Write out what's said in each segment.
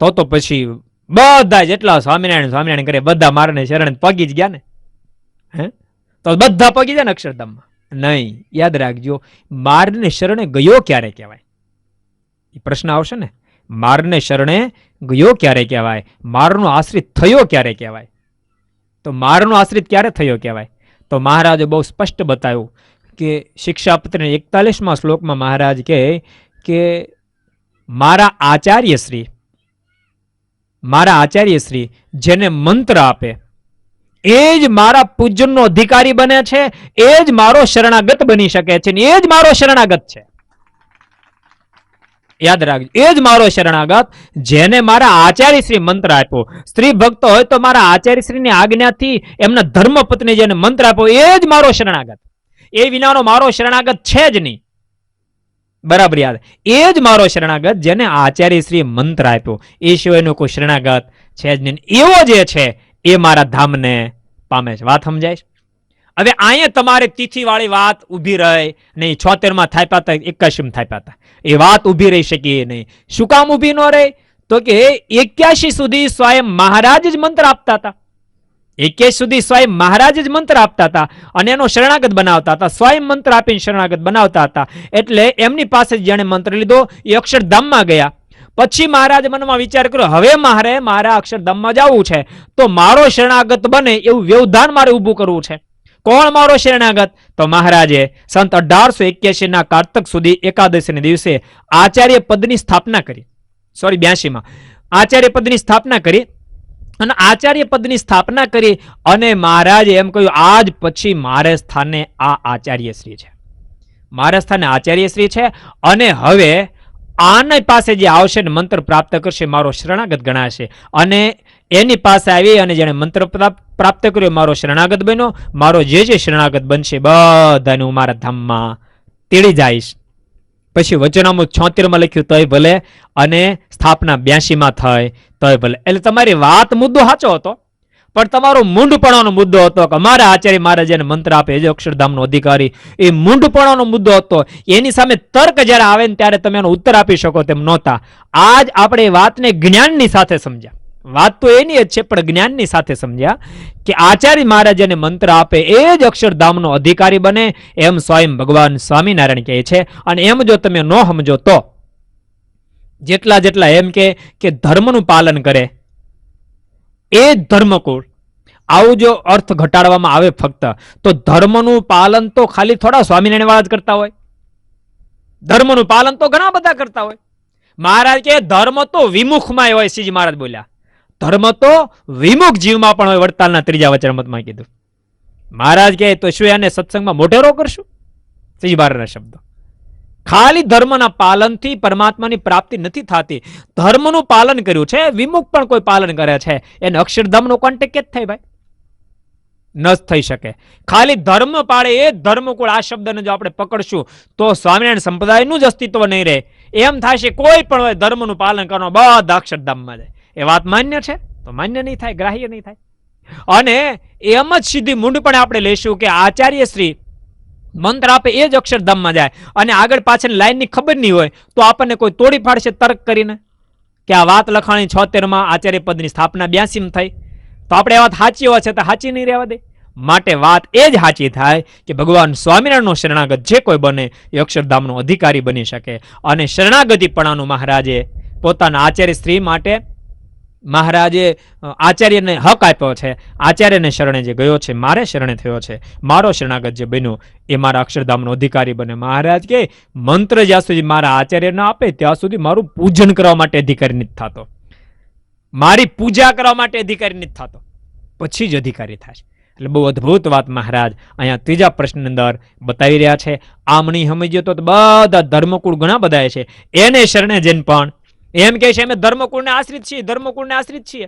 તો પછી બધા જેટલા સ્વામિનારાયણ સ્વામિનારાયણ કરે બધા મારને શરણ પગી જ ગયા ને. હે તો બધા પગી જાય ને અક્ષરધામમાં? નહીં. યાદ રાખજો, મારને શરણે ગયો ક્યારે કહેવાય? એ પ્રશ્ન આવશે ને. મારને શરણે ગયો ક્યારે કહેવાય? મારનો આશ્રિત થયો ક્યારે કહેવાય? તો મારનો આશ્રિત ક્યારે થયો કહેવાય? તો મહારાજે બહુ સ્પષ્ટ બતાવ્યું કે શિક્ષાપત્રના 41મા શ્લોકમાં મહારાજ કહે કે મારા આચાર્યશ્રી જેને મંત્ર આપે એ જ મારા પૂજનનો અધિકારી બને છે, એ જ મારો શરણાગત બની શકે છે, એ જ મારો શરણાગત છે. યાદ રાખજો, એ જ મારો શરણાગત જેને મારા આચાર્યશ્રી મંત્ર આપ્યો. સ્ત્રી ભક્ત હોય તો મારા આચાર્યશ્રીની આજ્ઞાથી એમના ધર્મપત્ની જેને મંત્ર આપ્યો એ જ મારો શરણાગત. એ વિનાનો મારો શરણાગત છે જ નહીં. બરાબર યાદ. એ જ મારો શરણાગત જેને આચાર્યશ્રીએ મંત્ર આપ્યો, એ સિવાયનો કોઈ શરણાગત છે જ નહીં. એવો જે છે એ મારા ધામને પામે છે. વાત સમજાય? હવે અહીંયા તમારે તિથિ વાળી વાત ઉભી રહે નહીં. 76માં થાપ્યા હતા, 81 થાપ્યા હતા, એ વાત ઉભી રહી શકીએ નહીં. શું કામ ઉભી ન રહે? તો કે 81 સુધી સ્વયં મહારાજ જ મંત્ર આપતા હતા. 21 સુધી સ્વયં મહારાજ જ મંત્ર આપતા હતા અને એનો શરણાગત બનાવતા હતા. સ્વયં મંત્ર આપીને શરણાગત બનાવતા હતા. એટલે એમની પાસે જેણે મંત્ર લીધો એ અક્ષરધામમાં ગયા. પછી મહારાજ મનમાં વિચાર કર્યો, હવે મારા અક્ષરધામમાં જવું છે તો મારો શરણાગત બને એવું વ્યવધાન મારે ઊભું કરવું છે. કોણ મારો શરણાગત? તો મહારાજે સંત 1881 કારતક સુધી એકાદશીને દિવસે આચાર્ય પદની સ્થાપના કરી. 82માં આચાર્ય પદની સ્થાપના કરી. અને આચાર્ય પદની સ્થાપના કરી અને મહારાજે એમ કહ્યું, આજ પછી મારે સ્થાને આ આચાર્યશ્રી છે, મારા સ્થાને આચાર્યશ્રી છે. અને હવે આની પાસે જે આવશે ને મંત્ર પ્રાપ્ત કરશે મારો શરણાગત ગણાશે. અને એની પાસે આવી અને જેને મંત્ર પ્રાપ્ત કર્યો મારો શરણાગત બન્યો. મારો જે શરણાગત બનશે બધાને હું મારા ધામમાં તેડી જઈશ. પછી વચનામૃત 76માં લખ્યું તોય ભલે અને સ્થાપના 82માં થઈ તોય ભલે. એટલે તમારી વાત મુદ્દો સાચો હતો, પણ તમારો મૂંઢપણાનો મુદ્દો હતો કે અમારા આચાર્ય મહારાજ જેને મંત્ર આપે એ જ અક્ષરધામનો અધિકારી. એ મૂંઢપણાનો મુદ્દો હતો. એની સામે તર્ક જ્યારે આવે ને ત્યારે તમે એનો ઉત્તર આપી શકો તેમ નહોતા. આજ આપણે એ વાતને જ્ઞાનની સાથે સમજ્યા. વાત તો એની જ છે પણ જ્ઞાનની સાથે સમજ્યા કે આચાર્ય મહારાજ જેને મંત્ર આપે એ જ અક્ષરધામનો અધિકારી બને એમ સ્વયં ભગવાન સ્વામિનારાયણ કહે છે. અને એમ જો તમે ન સમજો તો જેટલા એમ કે ધર્મનું પાલન કરે એ જ ધર્મકુળ, આવું જો અર્થ ઘટાડવામાં આવે ફક્ત, તો ધર્મનું પાલન તો ખાલી થોડા સ્વામિનારાયણ વાળા જ કરતા હોય. ધર્મનું પાલન તો ઘણા બધા કરતા હોય. મહારાજ કે ધર્મ તો વિમુખમાં હોય. શ્રીજી મહારાજ બોલ્યા ધર્મ તો વિમુખ જીવમાં પણ હોય. વડતાલના 3જા વચનામૃતમાં કીધું. મહારાજ કહે તો શું એને સત્સંગમાં મોઢેરો કરશું? શ્રીજી મહારાજના શબ્દો. ખાલી ધર્મના પાલનથી પરમાત્માની પ્રાપ્તિ નથી થતી. ધર્મનું પાલન કર્યું છે, વિમુખ પણ કોઈ પાલન કરે છે, એને અક્ષરધામનો કોન્ટેક્ટ જ થાય ભાઈ? ન થઈ શકે. ખાલી ધર્મ પાળે એ ધર્મકુળ આ શબ્દને જો આપણે પકડશું તો સ્વામિનારાયણ સંપ્રદાયનું જ અસ્તિત્વ નહીં રહે. એમ થશે કોઈ પણ હોય ધર્મનું પાલન કરવાનું બધા અક્ષરધામમાં જાય. એ વાત માન્ય છે? તો માન્ય નહીં થાય, ગ્રાહ્ય નહીં થાય. અને એમ જ સીધી મૂંઢપણે આપણે લઈશું કે આચાર્યશ્રી મંત્ર આપે એ જ અક્ષરધામમાં જાય અને આગળ પાછળ લાઈનની ખબર નહીં હોય તો આપણને કોઈ તોડી પાડશે તર્ક કરીને કે આ વાત લખાણી 76માં આચાર્ય પદની સ્થાપના 82માં થઈ, તો આપણે એ વાત સાચી હોય છે તો સાચી નહીં રહેવા દે. માટે વાત એ જ સાચી થાય કે ભગવાન સ્વામિનારાયણનો શરણાગત જે કોઈ બને એ અક્ષરધામનો અધિકારી બની શકે. અને શરણાગતિપણાનું મહારાજે પોતાના આચાર્ય સ્ત્રી માટે મહારાજે આચાર્યને હક આપ્યો છે. આચાર્યને શરણે જે ગયો છે, મારે શરણે થયો છે, મારો શરણાગત જે બન્યો એ મારા અક્ષરધામનો અધિકારી બને. મહારાજ કે મંત્ર જ્યાં સુધી મારા આચાર્ય ના આપે ત્યાં સુધી મારું પૂજન કરવા માટે અધિકારી નથી થતો, મારી પૂજા કરવા માટે અધિકારી નથી થતો, પછી જ અધિકારી થશે. એટલે બહુ અદભુત વાત મહારાજ અહીંયા 3જા પ્રશ્ન અંદર બતાવી રહ્યા છે. આમ નહીં સમજીએ તો બધા ધર્મકુળ ઘણા બધા છે, એને શરણે જઈને પણ એમ કે છે અમે ધર્મકુળને આશ્રિત છીએ, ધર્મકુળને આશ્રિત છીએ,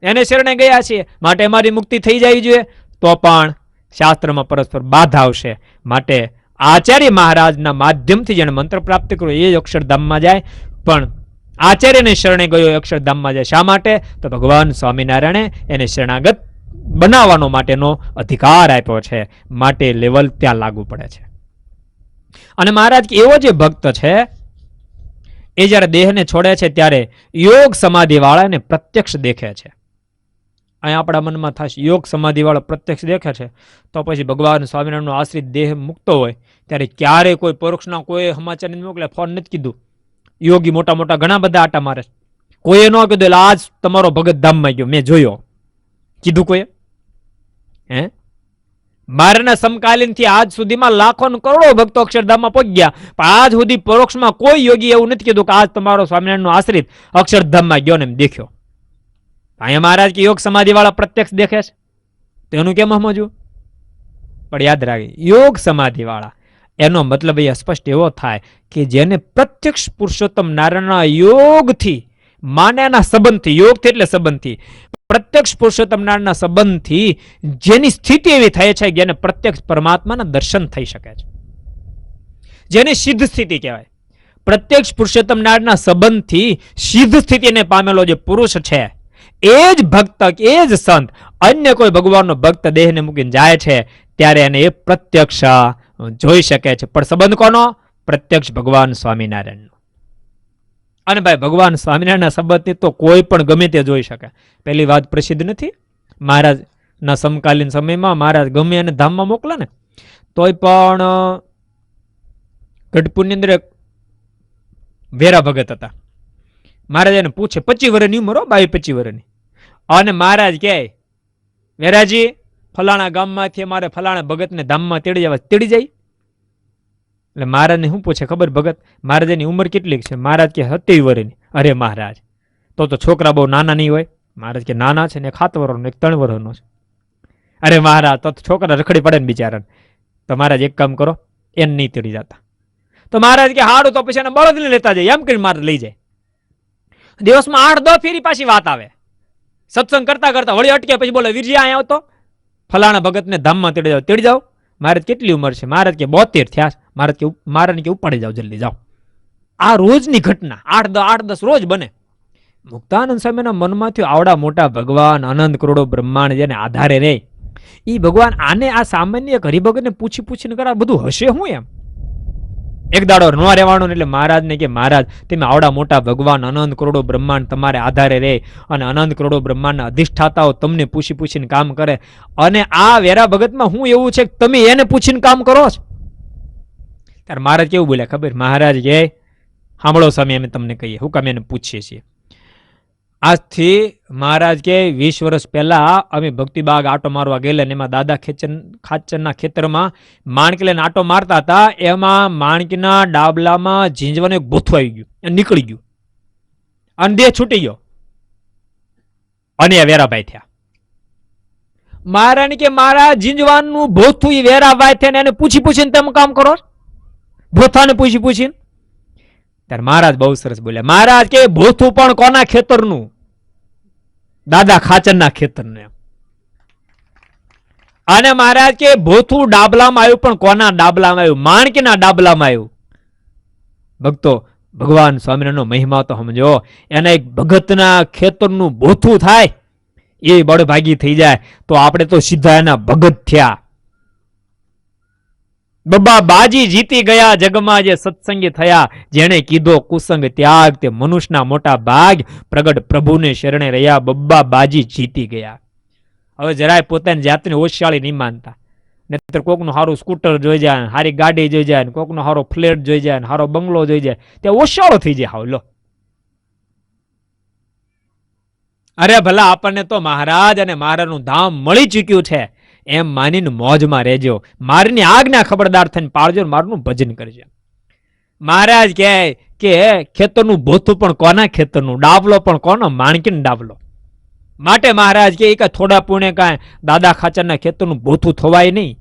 એને શરણે ગયા છીએ માટે અમારી મુક્તિ થઈ જવી જોઈએ, તો પણ શાસ્ત્રમાં પરસ્પર બાધા આવશે. માટે આચાર્ય મહારાજના માધ્યમથી જેને મંત્ર પ્રાપ્ત કર્યો એ જ અક્ષરધામમાં જાય, પણ આચાર્યને શરણે ગયો એ અક્ષરધામમાં જાય. શા માટે? તો ભગવાન સ્વામિનારાયણે એને શરણાગત બનાવવાનો માટેનો અધિકાર આપ્યો છે, માટે લેવલ ત્યાં લાગુ પડે છે. અને મહારાજ એવો જે ભક્ત છે એ જ્યારે દેહને છોડે છે ત્યારે યોગ સમાધિ વાળાને પ્રત્યક્ષ દેખે છે. અહીંયા આપણા મનમાં થશે યોગ સમાધિ વાળો પ્રત્યક્ષ દેખે છે તો પછી ભગવાન સ્વામિનારાયણનો આશ્રિત દેહ મુક્તો હોય ત્યારે ક્યારે કોઈ પરોક્ષના કોઈ સમાચાર નથી મોકલે, ફોન નથી કીધું. યોગી મોટા મોટા ઘણા બધા આટા મારે, કોઈએ ન કીધું એટલે આજ તમારો ભગત ધામમાં ગયો, મેં જોયો, કીધું કોઈએ? હે? મારાના સમકાલીન થી આજ સુધીમાં લાખો કરોડો ભક્તો અક્ષરધામમાં પહોંચી ગયા, પણ આજ સુધી પરોક્ષમાં કોઈ યોગી એવું નથી કીધું કે આજ તમારો સ્વામિનારાયણનો આશ્રિત અક્ષરધામમાં ગયો ને એમ દેખ્યો. અહીંયા મહારાજ કે યોગ સમાધિ વાળા પ્રત્યક્ષ દેખે છે તો એનું કેમ સમજવું? પણ યાદ રાખે, યોગ સમાધિ વાળા એનો મતલબ એ સ્પષ્ટ એવો થાય કે જેને પ્રત્યક્ષ પુરુષોત્તમ નારાયણના યોગથી માન્યાના સંબંધથી, યોગથી એટલે સંબંધથી, પ્રત્યક્ષ પુરુષોત્તમ નારાયણના સંબંધથી જેની સ્થિતિ એવી થાય છે કે જેને પ્રત્યક્ષ પરમાત્માના દર્શન થઈ શકે છે, જેની સિદ્ધ સ્થિતિ કહેવાય. પ્રત્યક્ષ પુરુષોત્તમ નારાયણના સંબંધથી સિદ્ધ સ્થિતિને પામેલો જે પુરુષ છે એ જ ભક્ત, એ જ સંત, અન્ય કોઈ ભગવાનનો ભક્ત દેહને મૂકીને જાય છે ત્યારે એને એ પ્રત્યક્ષ જોઈ શકે છે. પણ સંબંધ કોનો? પ્રત્યક્ષ ભગવાન સ્વામિનારાયણનો. અને ભાઈ ભગવાન સ્વામિનારાયણના સંબંધથી તો કોઈ પણ ગમે તે જોઈ શકે. પહેલી વાત પ્રસિદ્ધ નથી, મહારાજના સમકાલીન સમયમાં મહારાજ ગમે એને ધામમાં મોકલે ને તોય પણ ગઢપુરની અંદર એક વેરા ભગત હતા. મહારાજ એને પૂછે, 25 વર્ષની ઉંમર, 22-25 વર્ષની, અને મહારાજ કહે, વેરાજી ફલાણા ગામમાંથી અમારે ફલાણા ભગતને ધામમાં તેડી જવા, તેડી જાય? એટલે મહારાજને શું પૂછે ખબર ભગત? મહારાજની ઉંમર કેટલી છે? મહારાજ કે 27 વર્ષની. અરે મહારાજ, તો છોકરા બહુ નાના નહીં હોય? મહારાજ કે નાના છે ને, 7 વર્ષનો, 3 વર્ષનો છે. અરે મહારાજ, તો છોકરા રખડી પડે ને બિચારા. તો મહારાજ એક કામ કરો, એને નહીં તેડી જતા. તો મહારાજ કે હાડું, તો પછી એને બળદને લેતા જાય, એમ કરીને મારે લઈ જાય. દિવસમાં 8-10 ફેરી પાછી વાત આવે. સત્સંગ કરતા કરતા વળી અટકે, પછી બોલે, વીરજી અહીંયા આવતો ફલાણા ભગતને ધામમાં તેડી જાઓ. તેડી જાઓ. મહારાજ કેટલી ઉંમર છે? મહારાજ કે 72 થયા. મહારાજ કે ઉપાડી જાઓ, જલ્દી જાઓ. આ રોજની ઘટના 8-10 રોજ બને. મુક્તાનંદ સ્વામીના મનમાંથી આવડા મોટા ભગવાન, અનંત કરોડો બ્રહ્માંડ જેને આધારે રહે, એ ભગવાન આને આ સામાન્ય એક હરિભગતને પૂછીને કરા બધું હશે હું એમ? એક દાડો ન રહેવાનો એટલે મહારાજને કે, મહારાજ તમે આવડા મોટા ભગવાન, અનંત કરોડો બ્રહ્માંડ તમારે આધારે રહે અને અનંત કરોડો બ્રહ્માંડના અધિષ્ઠાતાઓ તમને પૂછીને કામ કરે, અને આ વેરા ભગતમાં હું એવું છે કે તમે એને પૂછીને કામ કરો છો? ત્યારે મહારાજ કેવું બોલ્યા ખબર? મહારાજ કે, સાંભળો સ્વામી, અમે તમને કહીએ હું કામ એને પૂછીએ છીએ. આજથી મહારાજ કે 20 વર્ષ પહેલા અમે ભક્તિબાગ આટો મારવા ગયેલા ને એમાં દાદા ખાચરના ખેતરમાં માણકી લઈને આટો મારતા હતા. એમાં માણકીના ડાબલામાં ઝીંઝવાનું એક ભૂથું આવી ગયું, નીકળી ગયું અને દેહ છૂટી ગયો, અને એ વેરાભાઈ થયા. મહારાજ કે, મારા ઝીંઝવાનું ભૂથું એ વેરાભાઈ થયા, એને પૂછીને તમે કામ કરો? ભૂથાને પૂછીને? ત્યારે મહારાજ બહુ સરસ બોલ્યા. મહારાજ કે, ભૂથું પણ કોના ખેતરનું? દાદા ખાચરના ખેતરનું. અને મહારાજ કે, ભૂથું ડાબલામાં આવ્યું, પણ કોના ડાબલામાં આવ્યું? માણકીના ડાબલામાં આવ્યું. ભક્તો, ભગવાન સ્વામિનારાયણનો મહિમા તો સમજો. એના એક ભગતના ખેતરનું ભૂથું થાય એ બળભાગી થઈ જાય તો આપણે તો સીધા એના ભગત થયા. બબ્બા બાજી જીતી ગયા જગમાં જે સત્સંગી થયા, જેને કીધો કુસંગ ત્યાગ, તે મનુષ્યના મોટા ભાગ, પ્રગટ પ્રભુને શરણે રહ્યા, બબ્બા બાજી જીતી ગયા. હવે જરાય પોતાની જાતને હોશિયાળી નહીં માનતા. નહીતર કોકનું સારું સ્કૂટર જોઈ જાય, સારી ગાડી જોઈ જાય, કોકનો સારો ફ્લેટ જોઈ જાય, સારો બંગલો જોઈ જાય, તે હોશિયાળો થઈ જાય. હાવ લો, અરે ભલા આપણને તો મહારાજ અને મહારાજનું ધામ મળી ચૂક્યું છે એમ માનીને મોજમાં રહેજો. મારની આજ્ઞા ખબરદાર થઈને પાળજો, મારનું ભજન કરજો. મહારાજ કહે કે ખેતરનું ભૂથું પણ કોના ખેતરનું? ડાબલો પણ કોનો? માણકીનો ડાબલો. માટે મહારાજ કે થોડા પુણ્ય કાંઈ દાદા ખાચરના ખેતરનું ભૂથું થવાય નહીં.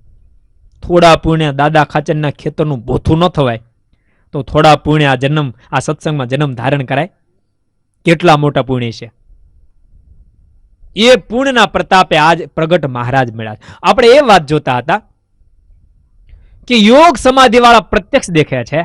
થોડા પુણ્ય દાદા ખાચરના ખેતરનું ભૂથું ન થવાય તો થોડા પુણ્ય આ સત્સંગમાં જન્મ ધારણ કરાય. કેટલા મોટા પુણ્ય છે એ પુણ્યના પ્રતાપે આજ પ્રગટ મહારાજ મળ્યા. આપણે એ વાત જોતા હતા કે યોગ સમાધિ વાળા પ્રત્યક્ષ દેખે છે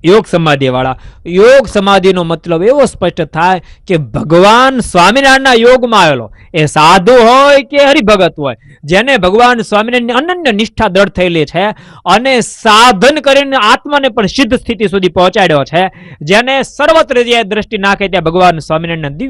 યોગ સમાધિ વાળા. યોગ સમાધિનો મતલબ એવો સ્પષ્ટ થાય કે ભગવાન સ્વામિનારાયણના યોગમાં આવેલો એ સાધુ હોય કે હરિભગત હોય, જેને ભગવાન સ્વામિનારાયણની અનન્ય નિષ્ઠા દ્રઢ થયેલી છે અને સાધન કરીને આત્માને પણ સિદ્ધ સ્થિતિ સુધી પહોંચાડ્યો છે, જેને સર્વત્ર જે દ્રષ્ટિ નાખે ત્યાં ભગવાન સ્વામિનારાયણના દિવ્ય